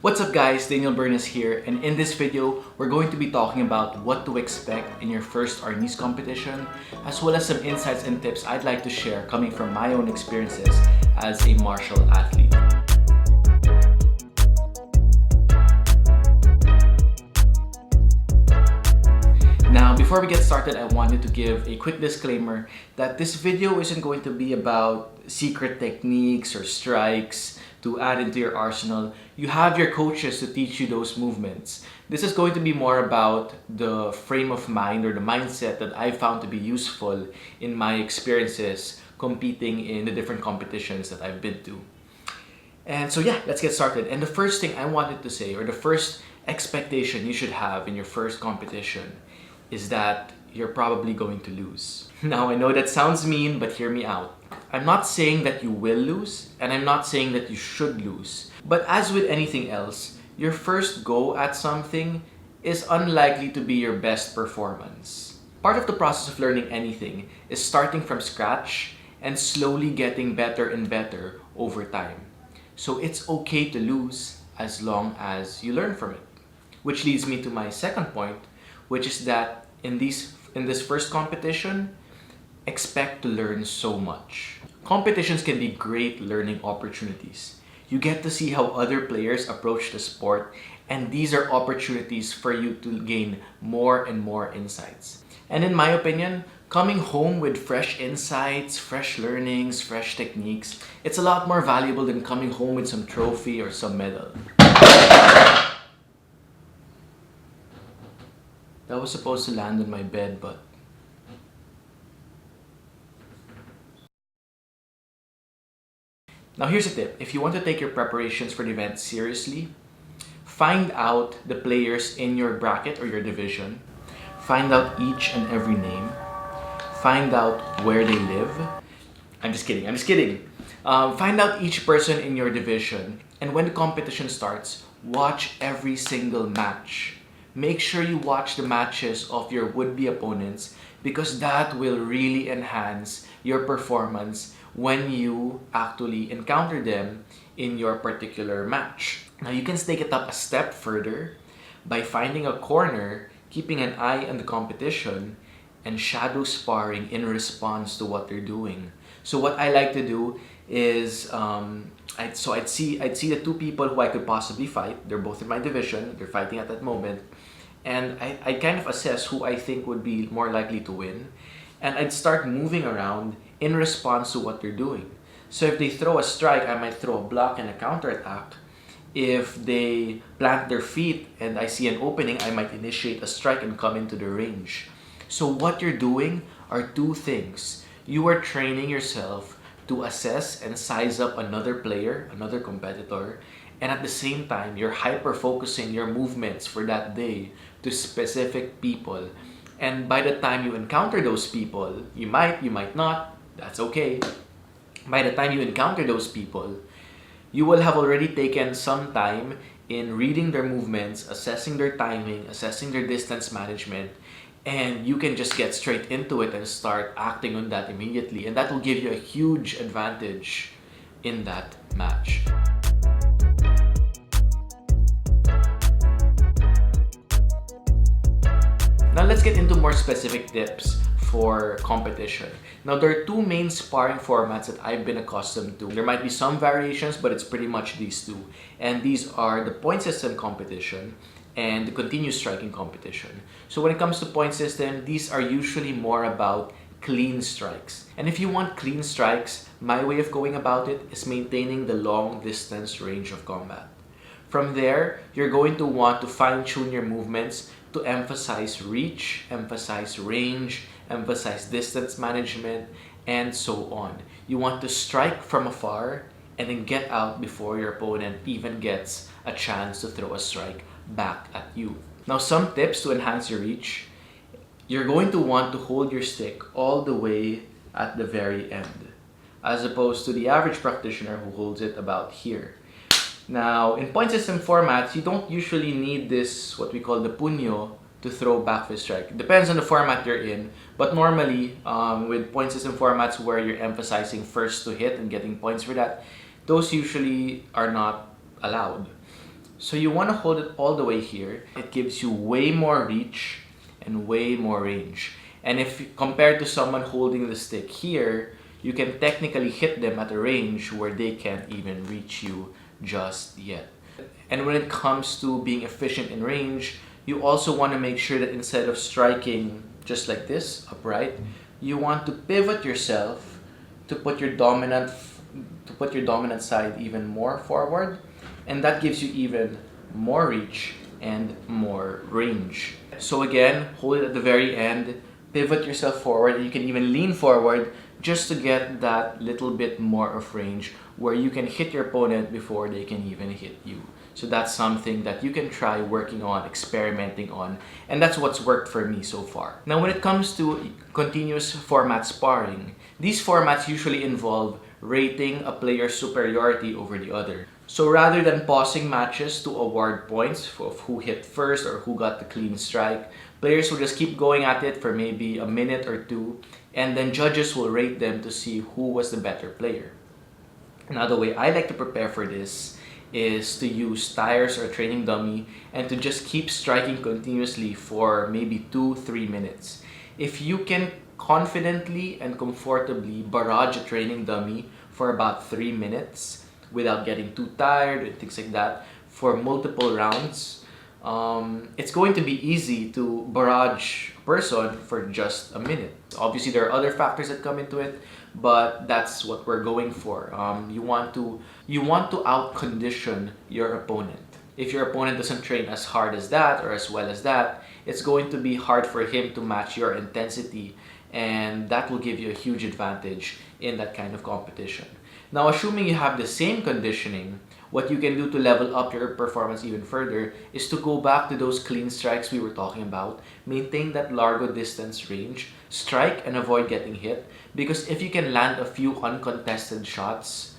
What's up guys, Daniel Bernas here, and in this video, we're going to be talking about what to expect in your first Arnis competition, as well as some insights and tips I'd like to share coming from my own experiences as a martial athlete. Now, before we get started, I wanted to give a quick disclaimer that this video isn't going to be about secret techniques or strikes to add into your arsenal. You have your coaches to teach you those movements. This is going to be more about the frame of mind or the mindset that I found to be useful in my experiences competing in the different competitions that I've been to. And so yeah, let's get started. And the first thing I wanted to say, or the first expectation you should have in your first competition, is that you're probably going to lose. Now, I know that sounds mean, but hear me out. I'm not saying that you will lose, and I'm not saying that you should lose. But as with anything else, your first go at something is unlikely to be your best performance. Part of the process of learning anything is starting from scratch and slowly getting better and better over time. So it's okay to lose as long as you learn from it. Which leads me to my second point, which is that in this first competition, expect to learn so much. Competitions can be great learning opportunities. You get to see how other players approach the sport, and these are opportunities for you to gain more and more insights. And in my opinion, coming home with fresh insights, fresh learnings, fresh techniques, it's a lot more valuable than coming home with some trophy or some medal. That was supposed to land on my bed, but... Now here's a tip. If you want to take your preparations for the event seriously, find out the players in your bracket or your division. Find out each and every name. Find out where they live. I'm just kidding. Find out each person in your division. And when the competition starts, watch every single match. Make sure you watch the matches of your would-be opponents, because that will really enhance your performance when you actually encounter them in your particular match. Now you can take it up a step further by finding a corner, keeping an eye on the competition, and shadow sparring in response to what they're doing. So what I like to do is I'd see the two people who I could possibly fight. They're both in my division. They're fighting at that moment. And I kind of assess who I think would be more likely to win. And I'd start moving around in response to what they're doing. So if they throw a strike, I might throw a block and a counterattack. If they plant their feet and I see an opening, I might initiate a strike and come into the range. So what you're doing are two things. You are training yourself to assess and size up another player, another competitor, and at the same time, you're hyper-focusing your movements for that day to specific people. And by the time you encounter those people, you might not, that's okay. By the time you encounter those people, you will have already taken some time in reading their movements, assessing their timing, assessing their distance management, and you can just get straight into it and start acting on that immediately. And that will give you a huge advantage in that match. Now let's get into more specific tips for competition. Now there are two main sparring formats that I've been accustomed to. There might be some variations, but it's pretty much these two. And these are the point system competition and the continuous striking competition. So when it comes to point system, these are usually more about clean strikes. And if you want clean strikes, my way of going about it is maintaining the long distance range of combat. From there, you're going to want to fine-tune your movements to emphasize reach, emphasize range, emphasize distance management, and so on. You want to strike from afar and then get out before your opponent even gets a chance to throw a strike back at you. Now, some tips to enhance your reach. You're going to want to hold your stick all the way at the very end, as opposed to the average practitioner who holds it about here. Now, in point system formats, you don't usually need this, what we call the puño, to throw back fist strike. It depends on the format you're in, but normally, with point system formats where you're emphasizing first to hit and getting points for that, those usually are not allowed. So you want to hold it all the way here. It gives you way more reach and way more range. And if compared to someone holding the stick here, you can technically hit them at a range where they can't even reach you just yet. And when it comes to being efficient in range, you also want to make sure that instead of striking just like this, upright, you want to pivot yourself to put your dominant side even more forward, and that gives you even more reach and more range. So again, hold it at the very end, pivot yourself forward, and you can even lean forward just to get that little bit more of range where you can hit your opponent before they can even hit you. So that's something that you can try working on, experimenting on, and that's what's worked for me so far. Now when it comes to continuous format sparring, these formats usually involve rating a player's superiority over the other. So rather than pausing matches to award points of who hit first or who got the clean strike, players will just keep going at it for maybe a minute or two, and then judges will rate them to see who was the better player. Now the way I like to prepare for this is to use tires or a training dummy and to just keep striking continuously for maybe 2-3 minutes. If you can confidently and comfortably barrage a training dummy for about 3 minutes without getting too tired and things like that for multiple rounds, it's going to be easy to barrage a person for just a minute. Obviously, there are other factors that come into it, but that's what we're going for. You want to out-condition your opponent. If your opponent doesn't train as hard as that or as well as that, it's going to be hard for him to match your intensity, and that will give you a huge advantage in that kind of competition. Now, assuming you have the same conditioning, what you can do to level up your performance even further is to go back to those clean strikes we were talking about, maintain that largo distance range, strike and avoid getting hit, because if you can land a few uncontested shots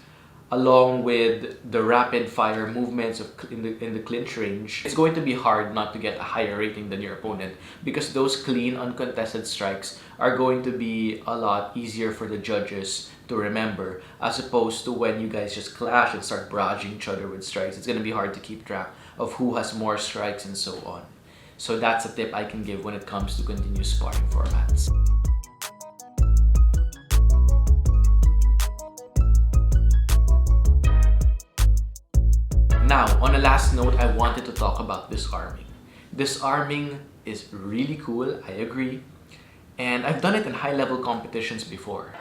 along with the rapid fire movements in the clinch range, it's going to be hard not to get a higher rating than your opponent, because those clean uncontested strikes are going to be a lot easier for the judges to remember, as opposed to when you guys just clash and start barraging each other with strikes. It's going to be hard to keep track of who has more strikes and so on. So that's a tip I can give when it comes to continuous sparring formats. Now, on a last note, I wanted to talk about disarming. Disarming is really cool, I agree, and I've done it in high-level competitions before.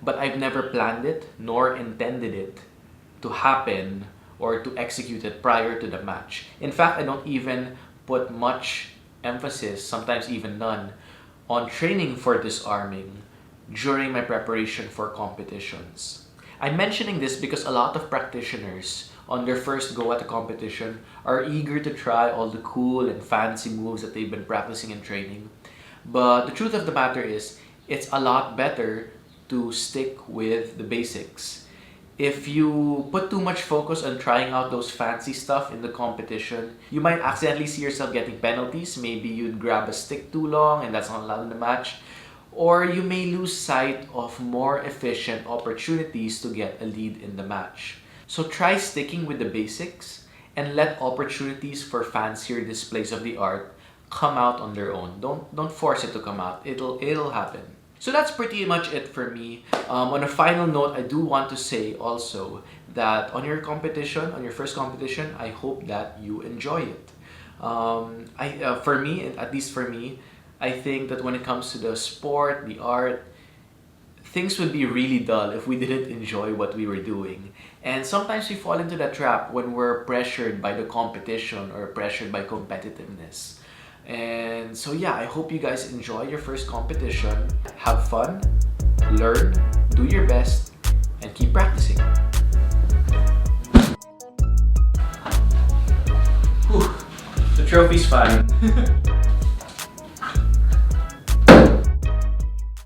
But I've never planned it nor intended it to happen or to execute it prior to the match. In fact, I don't even put much emphasis, sometimes even none, on training for disarming during my preparation for competitions. I'm mentioning this because a lot of practitioners on their first go at a competition are eager to try all the cool and fancy moves that they've been practicing and training. But the truth of the matter is, it's a lot better to stick with the basics. If you put too much focus on trying out those fancy stuff in the competition, you might accidentally see yourself getting penalties. Maybe you'd grab a stick too long and that's not allowed in the match. Or you may lose sight of more efficient opportunities to get a lead in the match. So try sticking with the basics and let opportunities for fancier displays of the art come out on their own. Don't force it to come out. It'll happen. So that's pretty much it for me. On a final note, I do want to say also that on your first competition, I hope that you enjoy it. For me, at least for me, I think that when it comes to the sport, the art, things would be really dull if we didn't enjoy what we were doing. And sometimes we fall into that trap when we're pressured by the competition or pressured by competitiveness. And so yeah, I hope you guys enjoy your first competition. Have fun, learn, do your best, and keep practicing. Whew, the trophy's fine.